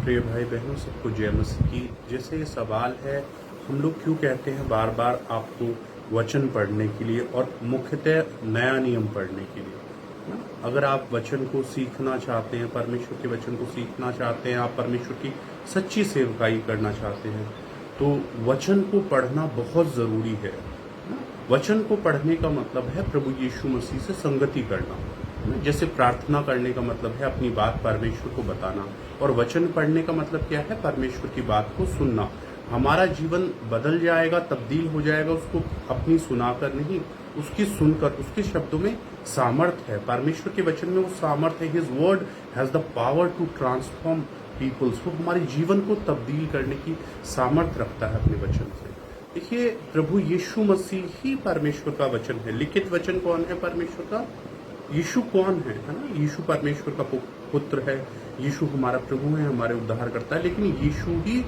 प्रिय भाई बहनों, सबको जय मसीह की। जैसे ये सवाल है, हम लोग क्यों कहते हैं बार बार आपको वचन पढ़ने के लिए और मुख्यतः नया नियम पढ़ने के लिए ना? अगर आप वचन को सीखना चाहते हैं, परमेश्वर के वचन को सीखना चाहते हैं, आप परमेश्वर की सच्ची सेवकाई करना चाहते हैं, तो वचन को पढ़ना बहुत ज़रूरी है ना? वचन को पढ़ने का मतलब है प्रभु यीशु मसीह से संगति करना। जैसे प्रार्थना करने का मतलब है अपनी बात परमेश्वर को बताना, और वचन पढ़ने का मतलब क्या है? परमेश्वर की बात को सुनना। हमारा जीवन बदल जाएगा, तब्दील हो जाएगा, उसको अपनी सुनाकर नहीं, उसकी सुनकर। उसके शब्दों में सामर्थ्य है, परमेश्वर के वचन में वो सामर्थ्य है। His word has the power to transform peoples. वो हमारे जीवन को तब्दील करने की सामर्थ्य रखता है अपने वचन से। देखिए, प्रभु यीशु मसीह ही परमेश्वर का वचन है। लिखित वचन कौन है परमेश्वर का? यीशु कौन है ना? यीशु परमेश्वर का पुत्र है, यीशु हमारा प्रभु है, हमारे उद्धार करता है। लेकिन यीशु ही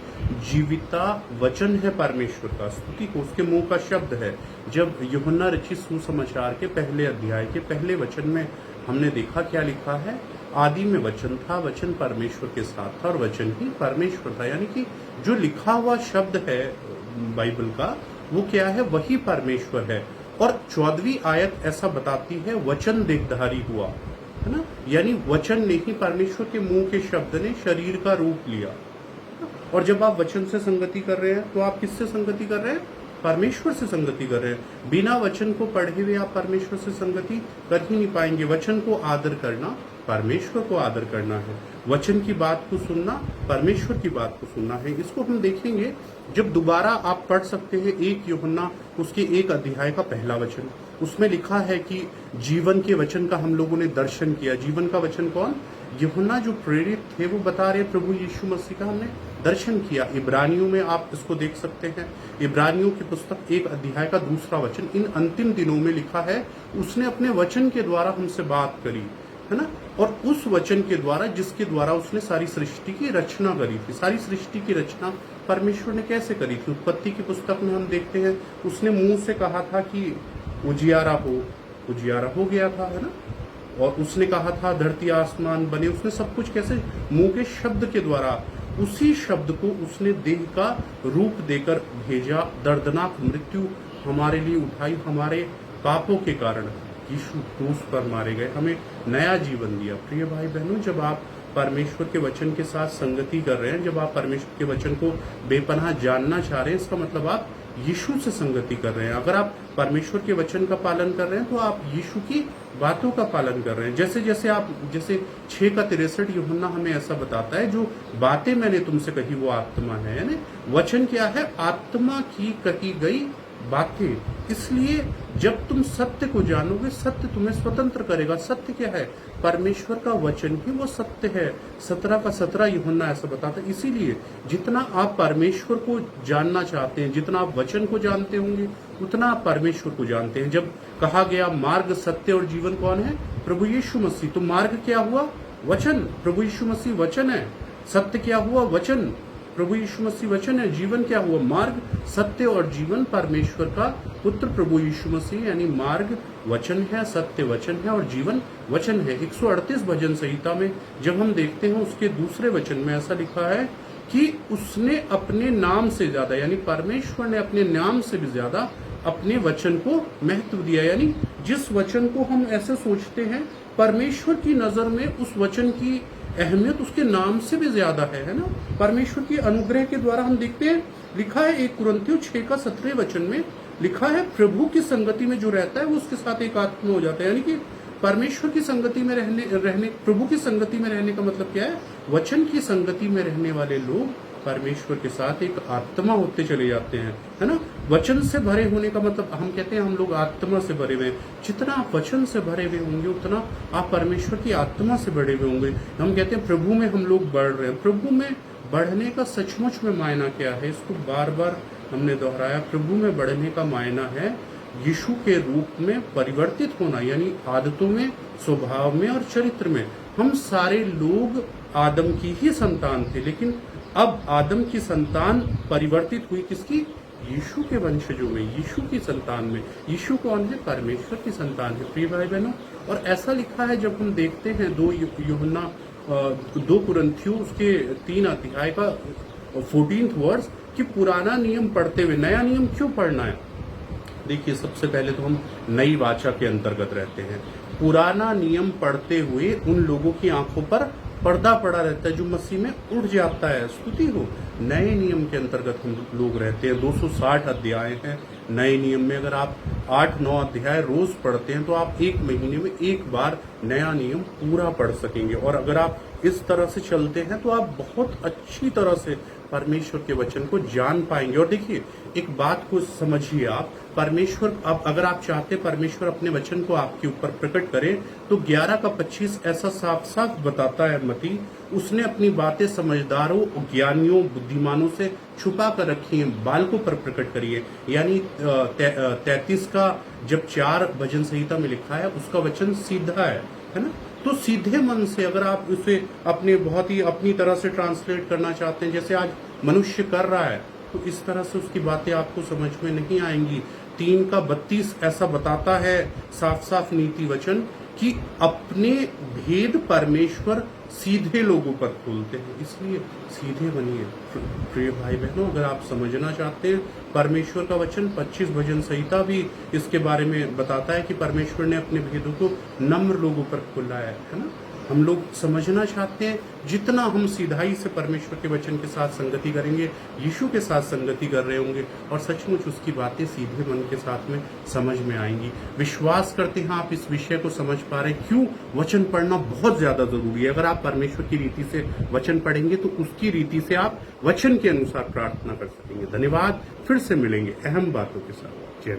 जीविता वचन है परमेश्वर का। स्तुति को उसके मुंह का शब्द है। जब यूहन्ना रचित सुसमाचार के पहले अध्याय के पहले वचन में हमने देखा क्या लिखा है? आदि में वचन था, वचन परमेश्वर के साथ था और वचन ही परमेश्वर था। यानी कि जो लिखा हुआ शब्द है बाइबल का, वो क्या है? वही परमेश्वर है। और 14वीं आयत ऐसा बताती है, वचन देहधारी हुआ, है ना? यानी वचन ने ही, परमेश्वर के मुंह के शब्द ने शरीर का रूप लिया। और जब आप वचन से संगति कर रहे हैं, तो आप किससे संगति कर रहे हैं? परमेश्वर से संगति कर रहे हैं। बिना वचन को पढ़े हुए आप परमेश्वर से संगति कर ही नहीं पाएंगे। वचन को आदर करना, परमेश्वर को आदर करना है। वचन की बात को सुनना, परमेश्वर की बात को सुनना है। इसको हम देखेंगे जब दोबारा आप पढ़ सकते हैं 1 यूहन्ना उसके 1 अध्याय का पहला वचन। उसमें लिखा है कि जीवन के वचन का हम लोगों ने दर्शन किया। जीवन का वचन कौन? यूहन्ना जो प्रेरित थे वो बता रहे, प्रभु यीशु मसीह का हमने दर्शन किया। इब्रानियों में आप इसको देख सकते हैं। इब्रानियों की पुस्तक 1 अध्याय का 2रा वचन, इन अंतिम दिनों में लिखा है, उसने अपने वचन के द्वारा हमसे बात करी, है ना? और उस वचन के द्वारा, जिसके द्वारा उसने सारी सृष्टि की रचना करी थी। सारी सृष्टि की रचना परमेश्वर ने कैसे करी थी? उत्पत्ति की पुस्तक में हम देखते हैं, उसने मुंह से कहा था कि उजियारा हो, उजियारा हो गया था, है ना? और उसने कहा था धरती आसमान बने। उसने सब कुछ कैसे? मुंह के शब्द के द्वारा। उसी शब्द को उसने देह का रूप देकर भेजा। दर्दनाक मृत्यु हमारे लिए उठाई, हमारे पापों के कारण यीशु क्रूस पर मारे गए, हमें नया जीवन दिया। प्रिय भाई बहनों, जब आप परमेश्वर के वचन के साथ संगति कर रहे हैं, जब आप परमेश्वर के वचन को बेपनाह जानना चाह रहे हैं, इसका मतलब आप यीशु से संगति कर रहे हैं। अगर आप परमेश्वर के वचन का पालन कर रहे हैं, तो आप यीशु की बातों का पालन कर रहे हैं। जैसे 6 का 63 यूहन्ना हमें ऐसा बताता है, जो बातें मैंने तुमसे कही वो आत्मा है। यानी वचन क्या है? आत्मा की कही गई बातें। इसलिए जब तुम सत्य को जानोगे, सत्य तुम्हें स्वतंत्र करेगा। सत्य क्या है? परमेश्वर का वचन ही वो सत्य है। 17 का 17 यूहन्ना ऐसा बताता है। इसीलिए जितना आप परमेश्वर को जानना चाहते हैं, जितना आप वचन को जानते होंगे, उतना आप परमेश्वर को जानते हैं। जब कहा गया मार्ग, सत्य और जीवन कौन है? प्रभु यीशु मसीह। तो मार्ग क्या हुआ? वचन। प्रभु यीशु मसीह वचन है। सत्य क्या हुआ? वचन। प्रभु यीशु मसीह वचन है। जीवन क्या हुआ? मार्ग, सत्य और जीवन परमेश्वर का पुत्र प्रभु यीशु मसीह। यानी मार्ग वचन है, सत्य वचन है और जीवन वचन है। 138 भजन संहिता में जब हम देखते हैं, उसके 2रे वचन में ऐसा लिखा है कि उसने अपने नाम से ज्यादा, यानी परमेश्वर ने अपने नाम से भी ज्यादा अपने वचन को महत्व दिया। यानी जिस वचन को हम ऐसे सोचते हैं, परमेश्वर की नजर में उस वचन की अहमियत उसके नाम से भी ज्यादा है ना? परमेश्वर की अनुग्रह के द्वारा हम देखते हैं, लिखा है 1 कुरिन्थियों 6 का 17 वचन में लिखा है, प्रभु की संगति में जो रहता है वो उसके साथ एक आत्मा हो जाता है। यानी कि परमेश्वर की संगति में रहने प्रभु की संगति में रहने का मतलब क्या है? वचन की संगति में रहने वाले लोग परमेश्वर के साथ एक आत्मा होते चले जाते हैं, है ना? वचन से भरे होने का मतलब, हम कहते हैं हम लोग आत्मा से भरे हुए। जितना आप वचन से भरे हुए होंगे, उतना आप परमेश्वर की आत्मा से भरे हुए होंगे। हम कहते हैं प्रभु में हम लोग बढ़ रहे हैं। प्रभु में बढ़ने का सचमुच में मायना क्या है? इसको बार बार हमने दोहराया। प्रभु में बढ़ने का मायना है यीशु के रूप में परिवर्तित होना, यानी आदतों में, स्वभाव में और चरित्र में। हम सारे लोग आदम की ही संतान थे, लेकिन अब आदम की संतान परिवर्तित हुई किसकी? यीशु के वंशजों में, यीशु की संतान में। यीशु कौन है? परमेश्वर की संतान है। प्रिय भाई बहनों, और ऐसा लिखा है, जब हम देखते हैं 2 यूहन्ना 2 कुरिन्थियों उसके 3 अध्याय का 14th वर्स कि पुराना नियम पढ़ते हुए नया नियम क्यों पढ़ना है। देखिए, सबसे पहले तो हम नई वाचा के अंतर्गत रहते हैं। पुराना नियम पढ़ते हुए उन लोगों की आंखों पर पर्दा पड़ा रहता है जो मसीह में उठ जाता है। स्तुति हो। नए नियम के अंतर्गत हम लोग रहते हैं। 260 अध्याय हैं नए नियम में। अगर आप 8-9 अध्याय रोज पढ़ते हैं तो आप एक महीने में एक बार नया नियम पूरा पढ़ सकेंगे। और अगर आप इस तरह से चलते हैं तो आप बहुत अच्छी तरह से परमेश्वर के वचन को जान पाएंगे। और देखिए, एक बात को समझिए आप, परमेश्वर अगर आप चाहते परमेश्वर अपने वचन को आपके ऊपर प्रकट करे तो 11:25 ऐसा साफ साफ बताता है मती, उसने अपनी बातें समझदारों, ज्ञानियों, बुद्धिमानों से छुपा कर रखी हैं, बालकों पर प्रकट करिए। यानी 33 का जब 4 भजन संहिता में लिखा है उसका वचन सीधा है ना। तो सीधे मन से अगर आप उसे अपने बहुत ही अपनी तरह से ट्रांसलेट करना चाहते हैं जैसे आज मनुष्य कर रहा है, तो इस तरह से उसकी बातें आपको समझ में नहीं आएंगी। 3:32 ऐसा बताता है साफ साफ नीति वचन कि अपने भेद परमेश्वर सीधे लोगों पर खोलते हैं। इसलिए सीधे बनिए प्रिय भाई बहनों। अगर आप समझना चाहते हैं परमेश्वर का वचन, 25 भजन संहिता भी इसके बारे में बताता है कि परमेश्वर ने अपने भेदों को नम्र लोगों पर खोला है ना। हम लोग समझना चाहते हैं, जितना हम सीधाई से परमेश्वर के वचन के साथ संगति करेंगे, यीशु के साथ संगति कर रहे होंगे और सचमुच उसकी बातें सीधे मन के साथ में समझ में आएंगी। विश्वास करते हैं आप इस विषय को समझ पा रहे हैं क्यों वचन पढ़ना बहुत ज्यादा जरूरी है। अगर आप परमेश्वर की रीति से वचन पढ़ेंगे तो उसकी रीति से आप वचन के अनुसार प्रार्थना कर सकेंगे। धन्यवाद। फिर से मिलेंगे अहम बातों के साथ। जय